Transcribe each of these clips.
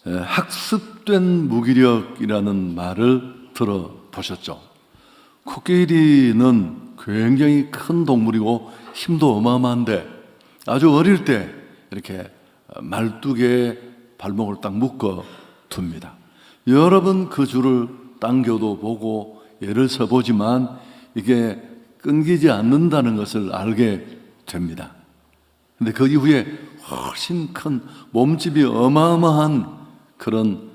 학습된 무기력이라는 말을 들어보셨죠? 코끼리는 굉장히 큰 동물이고 힘도 어마어마한데 아주 어릴 때 이렇게 말뚝에 발목을 딱 묶어 둡니다. 여러 번 그 줄을 당겨도 보고 애를 써보지만 이게 끊기지 않는다는 것을 알게 됩니다. 근데 그 이후에 훨씬 큰 몸집이 어마어마한 그런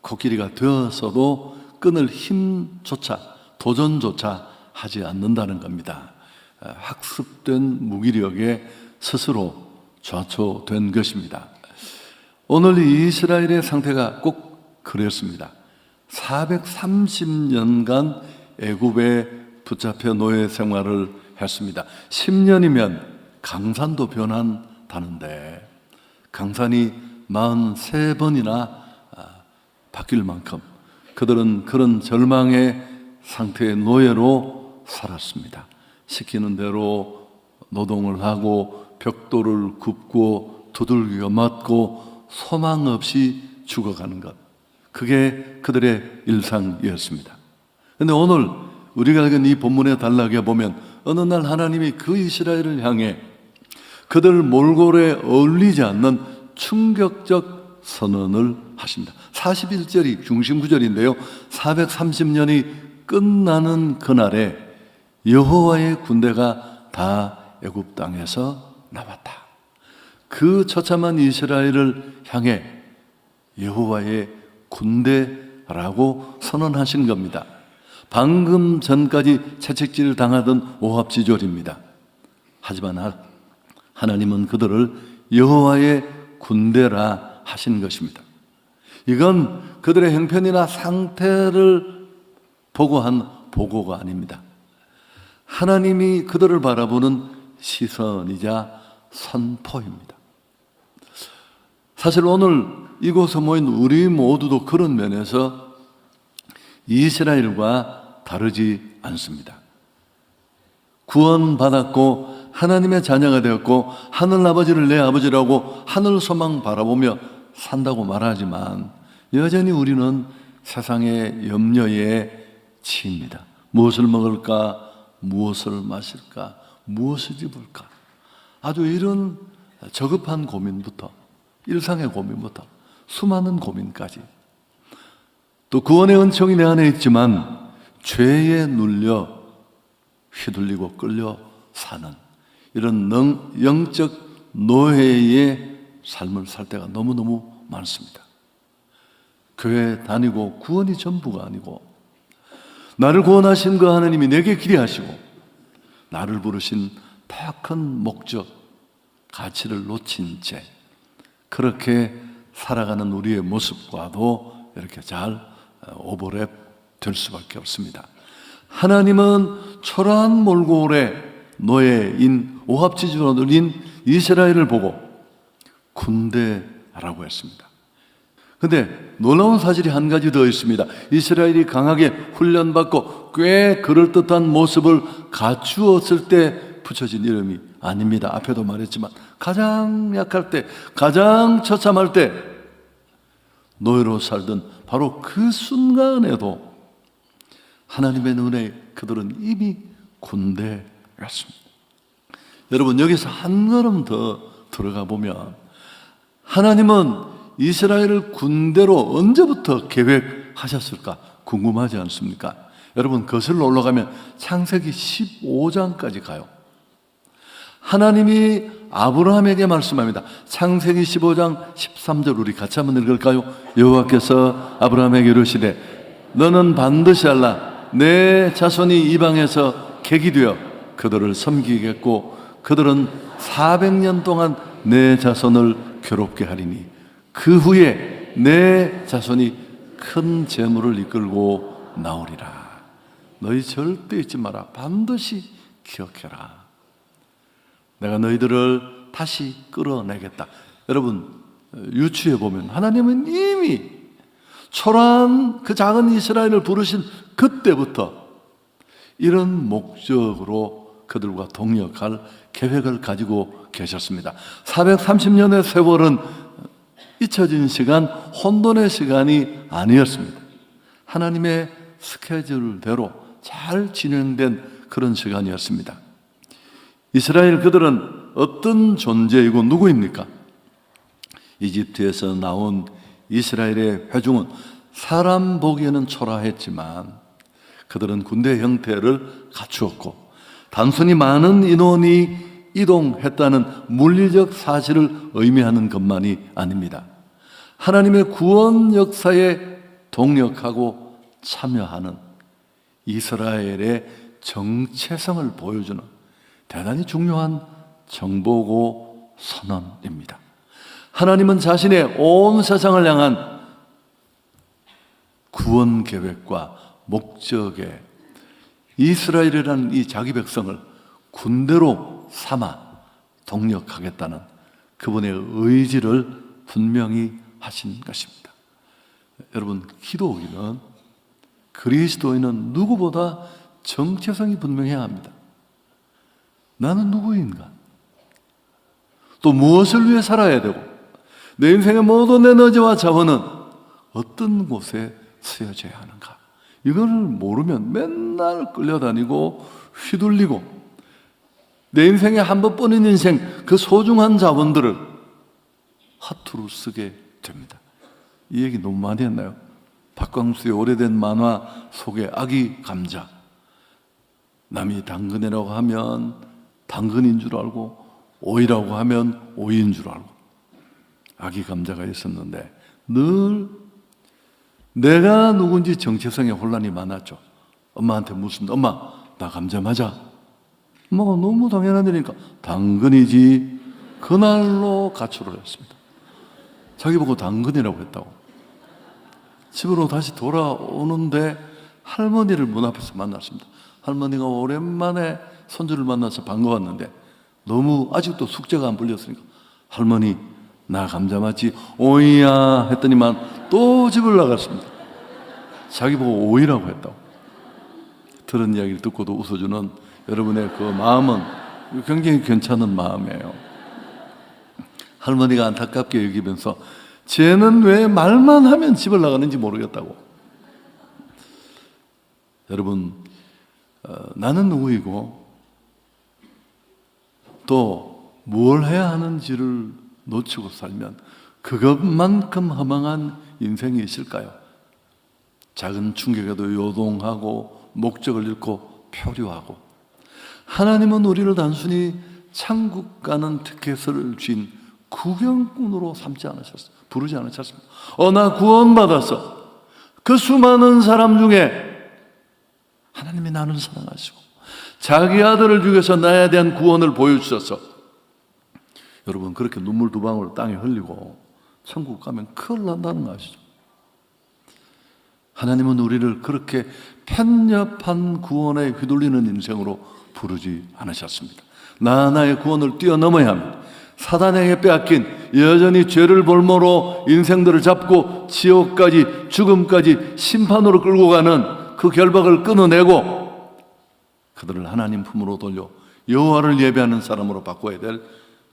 코끼리가 되어서도 끊을 힘조차, 도전조차 하지 않는다는 겁니다. 학습된 무기력에 스스로 좌초된 것입니다. 오늘 이스라엘의 상태가 꼭 그랬습니다. 430년간 애굽에 붙잡혀 노예 생활을 했습니다. 10년이면 강산도 변한다는데 강산이 43번이나 바뀔 만큼 그들은 그런 절망의 상태의 노예로 살았습니다. 시키는 대로 노동을 하고 벽돌을 굽고 두들겨 맞고 소망 없이 죽어가는 것, 그게 그들의 일상이었습니다. 그런데 오늘 우리가 읽은 이 본문의 단락에 보면 어느 날 하나님이 그 이스라엘을 향해 그들 몰골에 어울리지 않는 충격적 선언을 하십니다. 41절이 중심 구절인데요, 430년이 끝나는 그날에 여호와의 군대가 다 애굽 땅에서 나왔다. 그 처참한 이스라엘을 향해 여호와의 군대라고 선언하신 겁니다. 방금 전까지 채찍질 당하던 오합지졸입니다. 하지만 하나님은 그들을 여호와의 군대라 하신 것입니다. 이건 그들의 형편이나 상태를 보고 한 보고가 아닙니다. 하나님이 그들을 바라보는 시선이자 선포입니다. 사실 오늘 이곳에 모인 우리 모두도 그런 면에서 이스라엘과 다르지 않습니다. 구원받았고 하나님의 자녀가 되었고 하늘아버지를 내 아버지라고 하늘 소망 바라보며 산다고 말하지만 여전히 우리는 세상의 염려에 치입니다. 무엇을 먹을까? 무엇을 마실까? 무엇을 입을까? 아주 이런 저급한 고민부터, 일상의 고민부터 수많은 고민까지, 또 구원의 은총이 내 안에 있지만 죄에 눌려 휘둘리고 끌려 사는 이런 영적 노예의 삶을 살 때가 너무너무 많습니다. 교회 다니고 구원이 전부가 아니고 나를 구원하신 그 하나님이 내게 기대하시고 나를 부르신 더 큰 목적, 가치를 놓친 채 그렇게 살아가는 우리의 모습과도 이렇게 잘 오버랩 될 수밖에 없습니다. 하나님은 초라한 몰골의 노예인 오합지졸인 이스라엘을 보고 군대라고 했습니다. 그런데 놀라운 사실이 한 가지 더 있습니다. 이스라엘이 강하게 훈련받고 꽤 그럴듯한 모습을 갖추었을 때 붙여진 이름이 아닙니다. 앞에도 말했지만 가장 약할 때, 가장 처참할 때 노예로 살던 바로 그 순간에도 하나님의 눈에 그들은 이미 군대였습니다. 여러분, 여기서 한 걸음 더 들어가 보면 하나님은 이스라엘을 군대로 언제부터 계획하셨을까 궁금하지 않습니까? 여러분, 거슬러 올라가면 창세기 15장까지 가요. 하나님이 아브라함에게 말씀합니다. 창세기 15장 13절 우리 같이 한번 읽을까요? 여호와께서 아브라함에게 이르시되 너는 반드시 알라 내 자손이 이방에서 객이 되어 그들을 섬기겠고 그들은 400년 동안 내 자손을 괴롭게 하리니 그 후에 내 자손이 큰 재물을 이끌고 나오리라. 너희 절대 잊지 마라. 반드시 기억해라. 내가 너희들을 다시 끌어내겠다. 여러분, 유추해 보면 하나님은 이미 초라한 그 작은 이스라엘을 부르신 그때부터 이런 목적으로 그들과 동역할 계획을 가지고 계셨습니다. 430년의 세월은 잊혀진 시간, 혼돈의 시간이 아니었습니다. 하나님의 스케줄대로 잘 진행된 그런 시간이었습니다. 이스라엘 그들은 어떤 존재이고 누구입니까? 이집트에서 나온 이스라엘의 회중은 사람 보기에는 초라했지만 그들은 군대 형태를 갖추었고 단순히 많은 인원이 이동했다는 물리적 사실을 의미하는 것만이 아닙니다. 하나님의 구원 역사에 동력하고 참여하는 이스라엘의 정체성을 보여주는 대단히 중요한 정보고 선언입니다. 하나님은 자신의 온 세상을 향한 구원 계획과 목적에 이스라엘이라는 이 자기 백성을 군대로 삼아 동력하겠다는 그분의 의지를 분명히 하신 것입니다. 여러분, 기도원은 그리스도인은 누구보다 정체성이 분명해야 합니다. 나는 누구인가? 또 무엇을 위해 살아야 되고 내 인생의 모든 에너지와 자원은 어떤 곳에 쓰여져야 하는가? 이거를 모르면 맨날 끌려다니고 휘둘리고 내 인생에 한 번뿐인 인생 그 소중한 자원들을 허투루 쓰게 됩니다. 이 얘기 너무 많이 했나요? 박광수의 오래된 만화 속의 아기 감자. 남이 당근이라고 하면 당근인 줄 알고 오이라고 하면 오이인 줄 알고 아기 감자가 있었는데 늘 내가 누군지 정체성에 혼란이 많았죠. 엄마한테 묻습니다. 엄마, 나 감자 맞아? 엄마가 너무 당연한 일이니까 당근이지. 그날로 가출을 했습니다. 자기 보고 당근이라고 했다고. 집으로 다시 돌아오는데 할머니를 문 앞에서 만났습니다. 할머니가 오랜만에 손주를 만나서 반가웠는데 너무 아직도 숙제가 안 풀렸으니까 할머니, 나 감자 맞지? 오이야 했더니만 또 집을 나갔습니다. 자기 보고 오이라고 했다고. 들은 이야기를 듣고도 웃어주는 여러분의 그 마음은 굉장히 괜찮은 마음이에요. 할머니가 안타깝게 여기면서 쟤는 왜 말만 하면 집을 나가는지 모르겠다고. 여러분, 나는 누구이고 또 뭘 해야 하는지를 놓치고 살면 그것만큼 허망한 인생이 있을까요? 작은 충격에도 요동하고 목적을 잃고 표류하고. 하나님은 우리를 단순히 천국 가는 티켓을 쥔 구경꾼으로 삼지 않으셨어요. 부르지 않으셨습니다. 나 구원받았어. 그 수많은 사람 중에 하나님이 나를 사랑하시고 자기 아들을 죽여서 나에 대한 구원을 보여주셨어. 여러분, 그렇게 눈물 두 방울 땅에 흘리고 천국 가면 큰일 난다는 거 아시죠? 하나님은 우리를 그렇게 편협한 구원에 휘둘리는 인생으로 부르지 않으셨습니다. 나의 구원을 뛰어넘어야 합니다. 사단에게 빼앗긴 여전히 죄를 볼모로 인생들을 잡고 지옥까지, 죽음까지 심판으로 끌고 가는 그 결박을 끊어내고 그들을 하나님 품으로 돌려 여호와를 예배하는 사람으로 바꿔야 될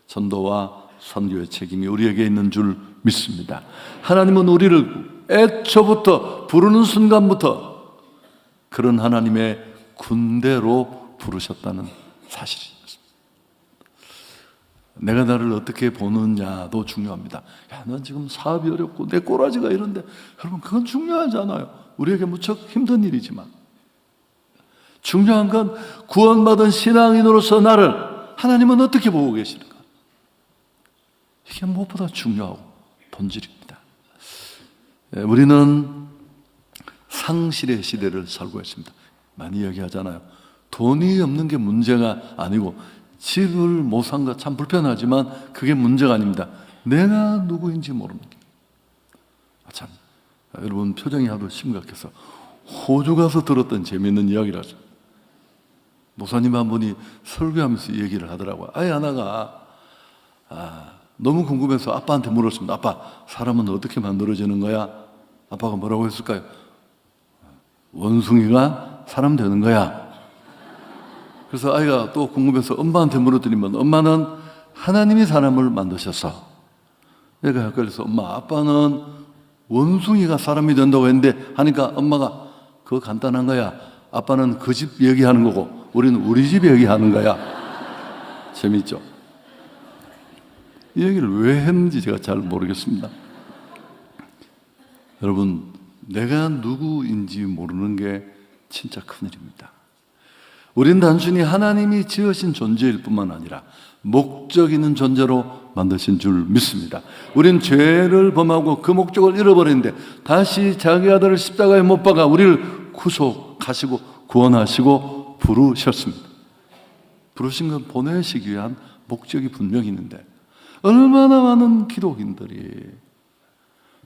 전도와 선교의 책임이 우리에게 있는 줄 믿습니다. 하나님은 우리를 애초부터 부르는 순간부터 그런 하나님의 군대로 부르셨다는 사실이었습니다. 내가 나를 어떻게 보느냐도 중요합니다. 야, 난 지금 사업이 어렵고 내 꼬라지가 이런데, 여러분, 그건 중요하지 않아요. 우리에게 무척 힘든 일이지만 중요한 건 구원받은 신앙인으로서 나를 하나님은 어떻게 보고 계시는가? 이게 무엇보다 중요하고 본질입니다. 우리는 상실의 시대를 살고 있습니다. 많이 이야기하잖아요. 돈이 없는 게 문제가 아니고 집을 못 산 거 참 불편하지만 그게 문제가 아닙니다. 내가 누구인지 모르는 게. 참, 여러분 표정이 하도 심각해서 호주 가서 들었던 재미있는 이야기라죠. 목사님 한 분이 설교하면서 얘기를 하더라고요. 아이 하나가 너무 궁금해서 아빠한테 물었습니다. 아빠, 사람은 어떻게 만들어지는 거야? 아빠가 뭐라고 했을까요? 원숭이가 사람 되는 거야. 그래서 아이가 또 궁금해서 엄마한테 물었더니만 엄마는 하나님이 사람을 만드셨어. 얘가 헷갈려서 엄마, 아빠는 원숭이가 사람이 된다고 했는데 하니까 엄마가 그거 간단한 거야. 아빠는 그 집 얘기하는 거고 우리는 우리 집 얘기하는 거야. 재밌죠? 이 얘기를 왜 했는지 제가 잘 모르겠습니다. 여러분, 내가 누구인지 모르는 게 진짜 큰일입니다. 우린 단순히 하나님이 지으신 존재일 뿐만 아니라 목적 있는 존재로 만드신 줄 믿습니다. 우린 죄를 범하고 그 목적을 잃어버리는데 다시 자기 아들을 십자가에 못 박아 우리를 구속하시고 구원하시고 부르셨습니다. 부르신 건 보내시기 위한 목적이 분명히 있는데 얼마나 많은 기독인들이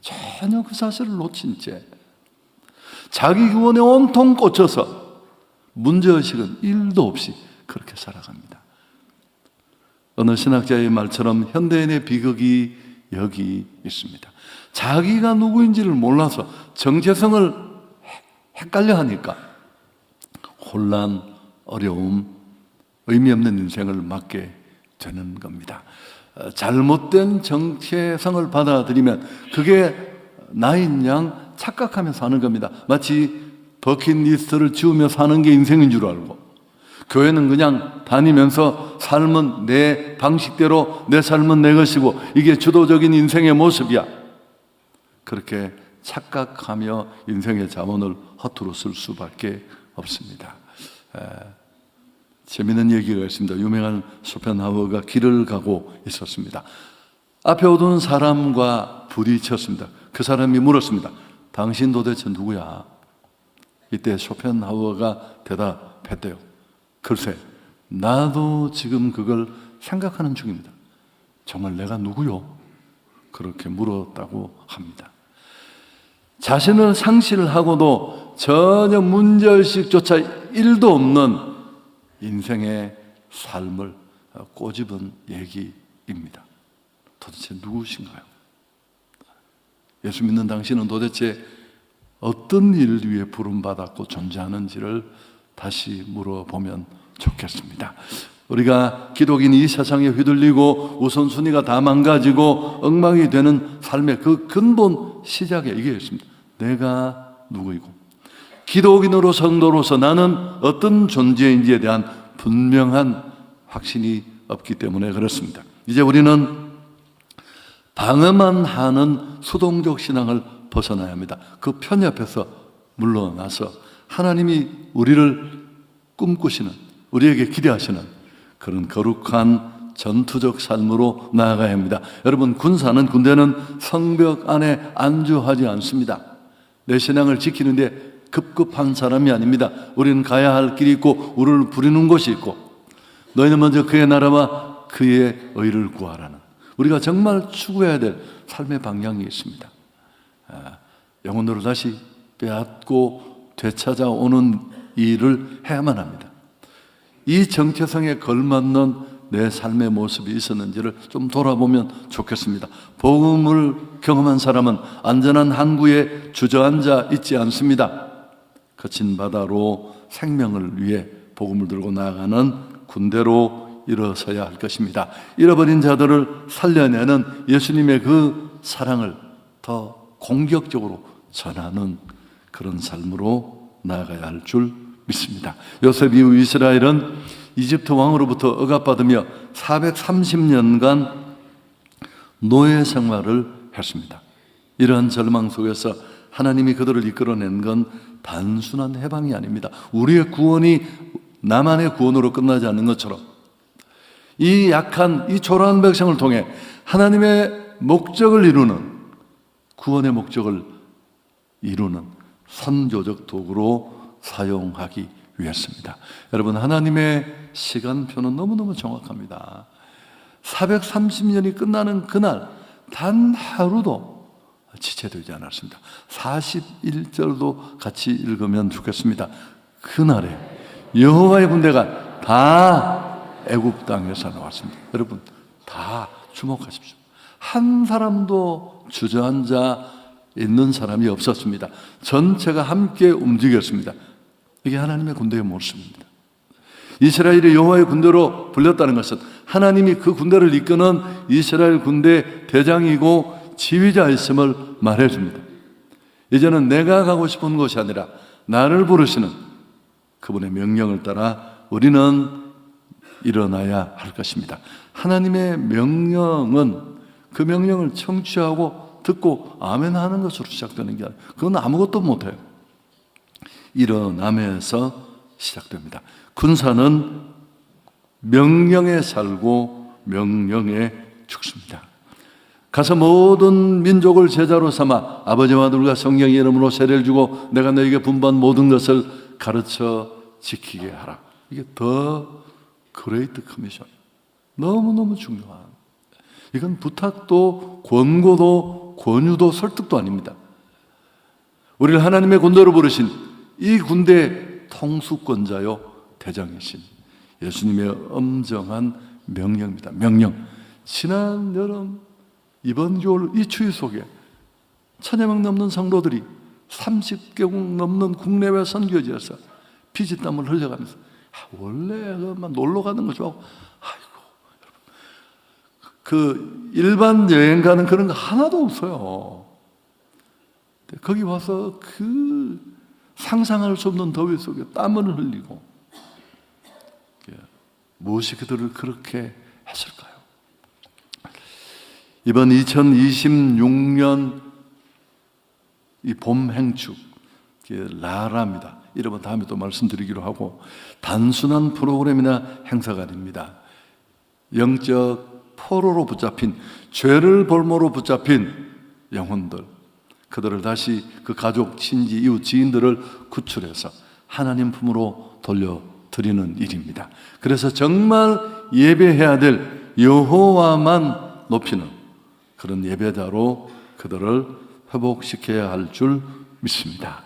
전혀 그 사실을 놓친 채 자기 구원에 온통 꽂혀서 문제의식은 1도 없이 그렇게 살아갑니다. 어느 신학자의 말처럼 현대인의 비극이 여기 있습니다. 자기가 누구인지를 몰라서 정체성을 헷갈려 하니까 혼란, 어려움, 의미 없는 인생을 맞게 되는 겁니다. 잘못된 정체성을 받아들이면 그게 나인 양 착각하며 사는 겁니다. 마치 버킷리스트를 지우며 사는 게 인생인 줄 알고 교회는 그냥 다니면서 삶은 내 방식대로 내 삶은 내 것이고 이게 주도적인 인생의 모습이야. 그렇게 착각하며 인생의 자원을 허투루 쓸 수밖에 없습니다. 재미있는 얘기가 있습니다. 유명한 쇼펜하우어가 길을 가고 있었습니다. 앞에 오던 사람과 부딪혔습니다. 그 사람이 물었습니다. 당신 도대체 누구야? 이때 쇼펜하우어가 대답했대요. 글쎄, 나도 지금 그걸 생각하는 중입니다. 정말 내가 누구요? 그렇게 물었다고 합니다. 자신을 상실하고도 전혀 문제의식조차 1도 없는 인생의 삶을 꼬집은 얘기입니다. 도대체 누구신가요? 예수 믿는 당신은 도대체 어떤 일 위해 부름받았고 존재하는지를 다시 물어보면 좋겠습니다. 우리가 기독인이 이 세상에 휘둘리고 우선순위가 다 망가지고 엉망이 되는 삶의 그 근본 시작에 이게 있습니다. 내가 누구이고 기독인으로 성도로서 나는 어떤 존재인지에 대한 분명한 확신이 없기 때문에 그렇습니다. 이제 우리는 방어만 하는 수동적 신앙을 벗어나야 합니다. 그 편협해서 물러나서 하나님이 우리를 꿈꾸시는, 우리에게 기대하시는 그런 거룩한 전투적 삶으로 나아가야 합니다. 여러분, 군대는 성벽 안에 안주하지 않습니다. 내 신앙을 지키는데 급급한 사람이 아닙니다. 우리는 가야 할 길이 있고 우리를 부르는 곳이 있고 너희는 먼저 그의 나라와 그의 의를 구하라는 우리가 정말 추구해야 될 삶의 방향이 있습니다. 영혼으로 다시 빼앗고 되찾아오는 일을 해야만 합니다. 이 정체성에 걸맞는 내 삶의 모습이 있었는지를 좀 돌아보면 좋겠습니다. 복음을 경험한 사람은 안전한 항구에 주저앉아 있지 않습니다. 거친 바다로 생명을 위해 복음을 들고 나아가는 군대로 일어서야 할 것입니다. 잃어버린 자들을 살려내는 예수님의 그 사랑을 더 공격적으로 전하는 그런 삶으로 나아가야 할 줄 믿습니다. 요셉 이후 이스라엘은 이집트 왕으로부터 억압받으며 430년간 노예 생활을 했습니다. 이러한 절망 속에서 하나님이 그들을 이끌어낸 건 단순한 해방이 아닙니다. 우리의 구원이 나만의 구원으로 끝나지 않는 것처럼 이 약한, 이 초라한 백성을 통해 하나님의 목적을 이루는, 구원의 목적을 이루는 선조적 도구로 사용하기 위해서입니다. 여러분, 하나님의 시간표는 너무너무 정확합니다. 430년이 끝나는 그날 단 하루도 지체되지 않았습니다. 41절도 같이 읽으면 좋겠습니다. 그날에 여호와의 군대가 다 애굽 땅에서 나왔습니다. 여러분, 다 주목하십시오. 한 사람도 주저앉아 있는 사람이 없었습니다. 전체가 함께 움직였습니다. 이게 하나님의 군대의 모습입니다. 이스라엘이 여호와의 군대로 불렸다는 것은 하나님이 그 군대를 이끄는 이스라엘 군대 대장이고 지휘자였음을 말해줍니다. 이제는 내가 가고 싶은 곳이 아니라 나를 부르시는 그분의 명령을 따라 우리는 일어나야 할 것입니다. 하나님의 명령은 그 명령을 청취하고 듣고 아멘 하는 것으로 시작되는 게 아니라 그건 아무것도 못해요. 일어남에서 시작됩니다. 군사는 명령에 살고 명령에 죽습니다. 가서 모든 민족을 제자로 삼아 아버지와 아들과 성령의 이름으로 세례를 주고 내가 너에게 분부한 모든 것을 가르쳐 지키게 하라. 이게 더 그레이트 커미션. 너무너무 중요한. 이건 부탁도 권고도 권유도 설득도 아닙니다. 우리를 하나님의 군대로 부르신 이 군대의 통수권자요 대장이신 예수님의 엄정한 명령입니다. 명령. 지난 여름 이번 겨울 이 추위 속에 1000여 명 넘는 성도들이 30개국 넘는 국내외 선교지에서 피지땀을 흘려가면서 원래 그만 놀러 가는 거 좋아하고 그 일반 여행 가는 그런 거 하나도 없어요. 거기 와서 그 상상할 수 없는 더위 속에 땀을 흘리고 무엇이 그들을 그렇게 했을까요? 이번 2026년 이 봄 행축 라라입니다. 이름은 다음에 또 말씀드리기로 하고 단순한 프로그램이나 행사가 아닙니다. 영적 포로로 붙잡힌 죄를 볼모로 붙잡힌 영혼들 그들을 다시 그 가족, 친지, 이웃, 지인들을 구출해서 하나님 품으로 돌려드리는 일입니다. 그래서 정말 예배해야 될 여호와만 높이는 그런 예배자로 그들을 회복시켜야 할 줄 믿습니다.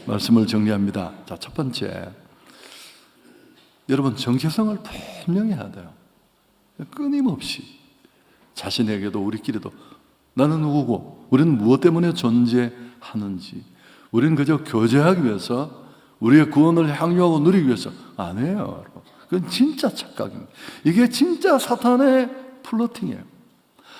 말씀을 정리합니다. 자, 첫 번째, 여러분 정체성을 분명히 해야 돼요. 끊임없이 자신에게도 우리끼리도 나는 누구고 우리는 무엇 때문에 존재하는지 우리는 그저 교제하기 위해서 우리의 구원을 향유하고 누리기 위해서 안 해요. 그건 진짜 착각입니다. 이게 진짜 사탄의 플러팅이에요.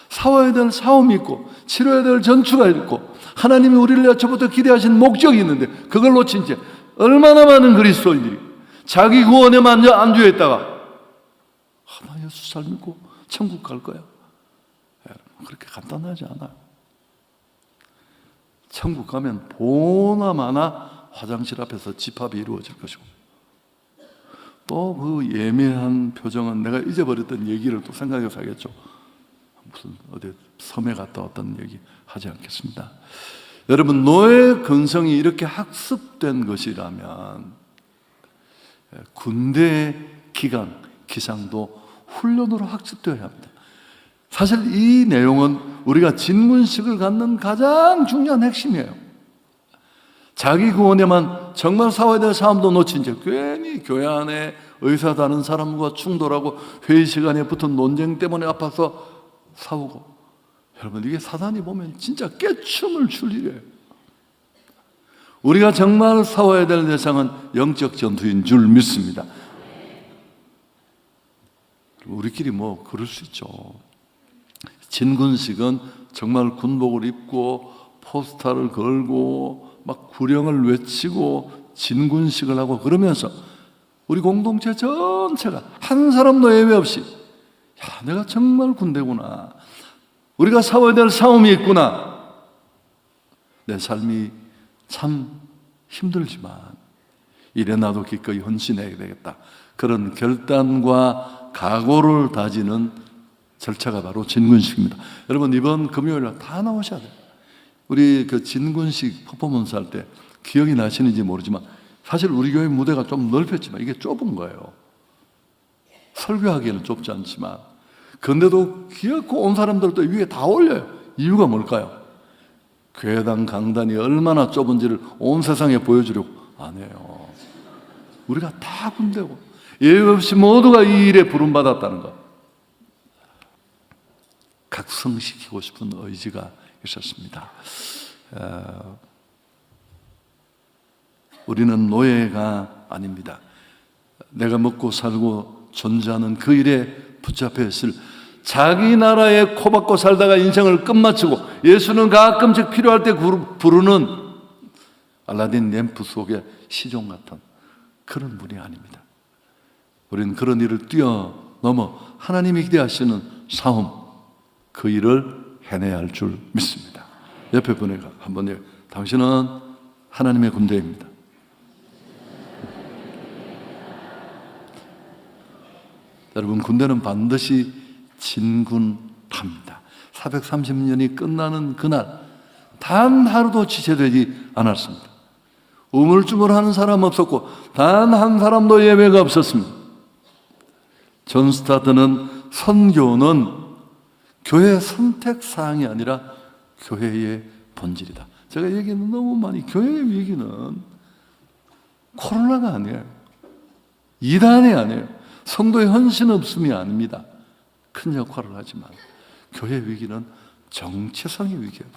싸워야 될 싸움이 있고 치러야 될 전투가 있고 하나님이 우리를 여태부터 기대하신 목적이 있는데 그걸 놓친 채 얼마나 많은 그리스도인들이 자기 구원에만 안주해 있다가 나 예수 잘 믿고 천국 갈 거야. 그렇게 간단하지 않아요. 천국 가면 보나마나 화장실 앞에서 집합이 이루어질 것이고 또 그 예민한 표정은 내가 잊어버렸던 얘기를 또 생각해서 하겠죠. 무슨 어디 섬에 갔다 왔던 얘기 하지 않겠습니다. 여러분 노예 근성이 이렇게 학습된 것이라면 군대 기강, 기상도 훈련으로 학습되어야 합니다. 사실 이 내용은 우리가 진문식을 갖는 가장 중요한 핵심이에요. 자기 구원에만 정말 싸워야 될 싸움도 놓친 채 괜히 교회 안에 의사 다른 사람과 충돌하고 회의 시간에 붙은 논쟁 때문에 아파서 싸우고 여러분 이게 사단이 보면 진짜 깨춤을 출 일이에요. 우리가 정말 싸워야 될 대상은 영적 전투인 줄 믿습니다. 우리끼리 뭐 그럴 수 있죠. 진군식은 정말 군복을 입고 포스터를 걸고 막 구령을 외치고 진군식을 하고 그러면서 우리 공동체 전체가 한 사람도 예외 없이 야, 내가 정말 군대구나. 우리가 싸워야 될 싸움이 있구나. 내 삶이 참 힘들지만 이래 나도 기꺼이 헌신해야 되겠다. 그런 결단과 각오를 다지는 절차가 바로 진군식입니다. 여러분 이번 금요일에 다 나오셔야 돼요. 우리 그 진군식 퍼포먼스 할 때 기억이 나시는지 모르지만 사실 우리 교회 무대가 좀 넓혔지만 이게 좁은 거예요. 설교하기에는 좁지 않지만 그런데도 귀엽고 온 사람들도 위에 다 올려요. 이유가 뭘까요? 교회당 강단이 얼마나 좁은지를 온 세상에 보여주려고 안 해요. 우리가 다 군대고 예외 없이 모두가 이 일에 부름받았다는 것. 각성시키고 싶은 의지가 있었습니다. 우리는 노예가 아닙니다. 내가 먹고 살고 존재하는 그 일에 붙잡혀 있을, 자기 나라에 코박고 살다가 인생을 끝마치고 예수는 가끔씩 필요할 때 부르는 알라딘 램프 속의 시종 같은 그런 분이 아닙니다. 우리는 그런 일을 뛰어넘어 하나님이 기대하시는 싸움, 그 일을 해내야 할 줄 믿습니다. 옆에 분에게 한번, 당신은 하나님의 군대입니다. 여러분, 군대는 반드시 진군합니다. 430년이 끝나는 그날 단 하루도 지체되지 않았습니다. 우물쭈물하는 사람 없었고 단 한 사람도 예배가 없었습니다. 존 스타트는 선교는 교회의 선택사항이 아니라 교회의 본질이다. 제가 얘기는 너무 많이, 교회의 위기는 코로나가 아니에요. 이단이 아니에요. 성도의 헌신 없음이 아닙니다. 큰 역할을 하지만 교회 위기는 정체성의 위기예요.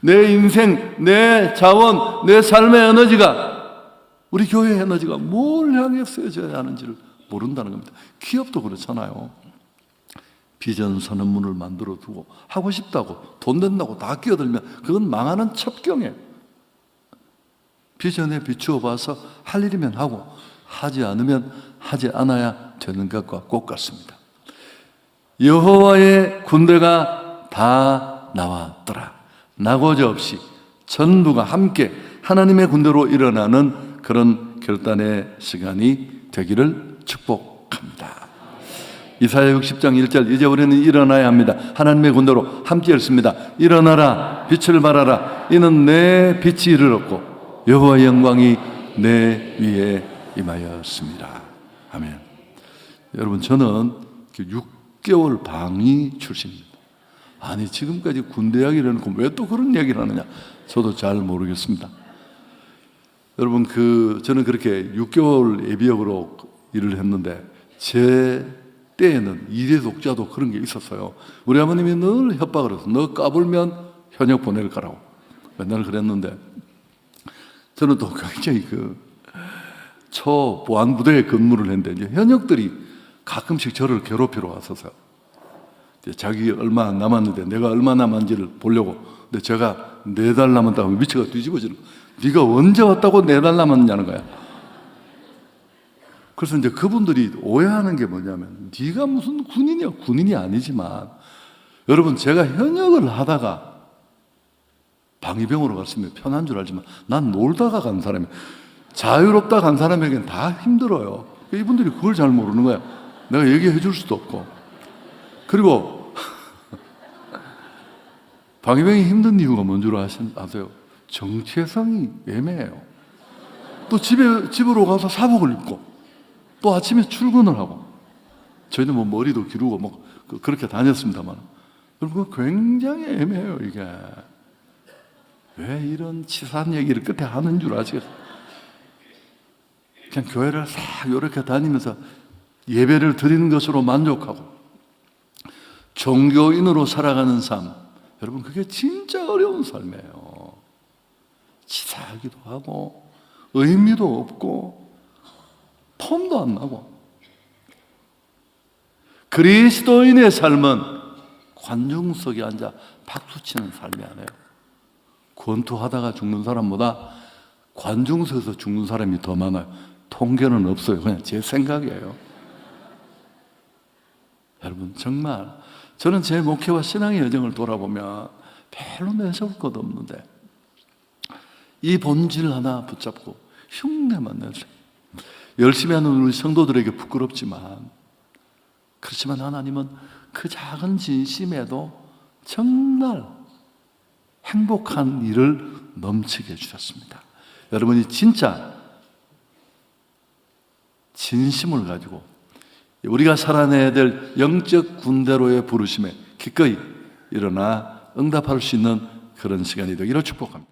내 인생, 내 자원, 내 삶의 에너지가, 우리 교회의 에너지가 뭘 향해 쓰여져야 하는지를 모른다는 겁니다. 기업도 그렇잖아요. 비전 선언문을 만들어 두고 하고 싶다고 돈 된다고 다 끼어들면 그건 망하는 첩경이에요. 비전에 비추어 봐서 할 일이면 하고 하지 않으면 하지 않아야 되는 것과 꼭 같습니다. 여호와의 군대가 다 나왔더라. 나고자 없이 전부가 함께 하나님의 군대로 일어나는 그런 결단의 시간이 되기를 축복합니다. 이사야 60장 1절, 이제 우리는 일어나야 합니다. 하나님의 군대로 함께 읽습니다. 일어나라, 빛을 발하라. 이는 내 빛이 이르렀고 여호와의 영광이 내 위에 임하였습니다. 아멘. 여러분, 저는 6개월 방위 출신입니다. 아니, 지금까지 군대 이야기를 해놓고 왜 또 그런 이야기를 하느냐, 저도 잘 모르겠습니다. 여러분, 저는 그렇게 6개월 예비역으로 일을 했는데 제 때에는 이대 독자도 그런 게 있었어요. 우리 아버님이 늘 협박을 해서 너 까불면 현역 보낼 거라고 맨날 그랬는데, 저는 또 굉장히 초보안부대에 근무를 했는데 이제 현역들이 가끔씩 저를 괴롭히러 왔었어요. 자기 얼마 안 남았는데 내가 얼마 남았는지를 보려고. 근데 제가 4달 남았다고 하면 미치가 뒤집어지는 거야. 네가 언제 왔다고 4달 남았냐는 거야. 그래서 이제 그분들이 오해하는 게 뭐냐면, 네가 무슨 군인이야. 군인이 아니지만, 여러분, 제가 현역을 하다가 방위병으로 갔으면 편한 줄 알지만 난 놀다가 간 사람이에요. 자유롭다 간 사람에게는 다 힘들어요. 이분들이 그걸 잘 모르는 거야. 내가 얘기해 줄 수도 없고. 그리고 방위병이 힘든 이유가 뭔 줄 아세요? 정체성이 애매해요. 또 집으로 가서 사복을 입고 또 아침에 출근을 하고, 저희는 뭐 머리도 기르고 뭐 그렇게 다녔습니다만, 여러분, 굉장히 애매해요. 이게 왜 이런 치사한 얘기를 끝에 하는 줄 아시겠어요? 그냥 교회를 싹 이렇게 다니면서 예배를 드리는 것으로 만족하고 종교인으로 살아가는 삶, 여러분, 그게 진짜 어려운 삶이에요. 치사하기도 하고 의미도 없고 폼도 안 나고. 그리스도인의 삶은 관중석에 앉아 박수치는 삶이 아니에요. 권투하다가 죽는 사람보다 관중석에서 죽는 사람이 더 많아요. 통계는 없어요. 그냥 제 생각이에요. 여러분, 정말 저는 제 목회와 신앙의 여정을 돌아보면 별로 내세울 것 없는데 이 본질 하나 붙잡고 흉내만 내세요. 열심히 하는 우리 성도들에게 부끄럽지만, 그렇지만 하나님은 그 작은 진심에도 정말 행복한 일을 넘치게 해주셨습니다. 여러분이 진짜 진심을 가지고 우리가 살아내야 될 영적 군대로의 부르심에 기꺼이 일어나 응답할 수 있는 그런 시간이 되기를 축복합니다.